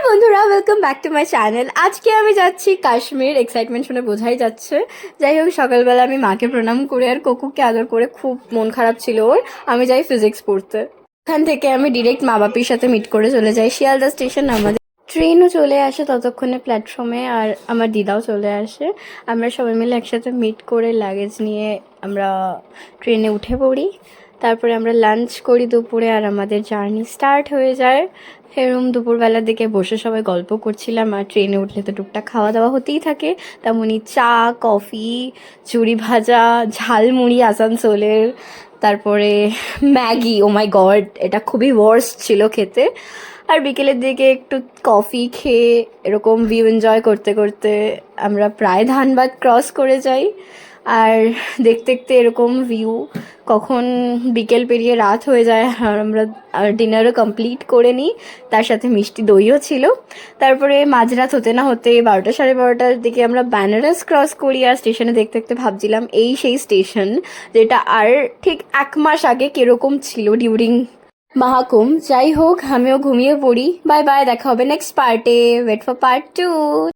বন্ধুরা, welcome back to my channel. আজকে আমি যাচ্ছি কাশ্মীর। এক্সাইটমেন্ট শুনে বোঝাই যাচ্ছে। যাই হোক, সকালবেলা আমি মাকে প্রণাম করে আর কোকুকে আদর করে, খুব মন খারাপ ছিল ওর, আমি যাই ফিজিক্স পড়তে। ওখান থেকে আমি ডিরেক্ট মা বাপির সাথে মিট করে চলে যাই শিয়ালদা স্টেশন। আমাদের ট্রেনও চলে আসে ততক্ষণে প্ল্যাটফর্মে, আর আমার দিদাও চলে আসে। আমরা সবাই মিলে একসাথে মিট করে লাগেজ নিয়ে আমরা ট্রেনে উঠে পড়ি। তারপরে আমরা লাঞ্চ করি দুপুরে, আর আমাদের জার্নি স্টার্ট হয়ে যায়। এরম দুপুরবেলার দিকে বসে সবাই গল্প করছিলাম, আর ট্রেনে উঠলে তো টুকটাক খাওয়া দাওয়া হতেই থাকে। তেমনই চা, কফি, চুড়ি ভাজা, ঝালমুড়ি আসানসোলের, তারপরে ম্যাগি। ও মাই গড, এটা খুবই ওয়ার্স্ট ছিল খেতে। আর বিকেলের দিকে একটু কফি খেয়ে এরকম ভিউ এনজয় করতে করতে আমরা প্রায় ধানবাদ ক্রস করে যাই। আর দেখতে দেখতে এরকম ভিউ কখন বিকেল পেরিয়ে রাত হয়ে যায়, আর আমরা ডিনারও কমপ্লিট করে নিই। তার সাথে মিষ্টি দইও ছিল। তারপরে মাঝরাত হতে না হতে 12টা সাড়ে 12টার দিকে আমরা বেনারস ক্রস করি। আর স্টেশনে দেখতে দেখতে ভাবছিলাম এই সেই স্টেশন যেটা আর ঠিক 1 মাস আগে কিরকম ছিল ডিউরিং মহাকুম্ভ। যাই হোক, আমিও ঘুমিয়ে পড়ি। বাই বাই, দেখা হবে নেক্সট পার্টে। Wait for part 2।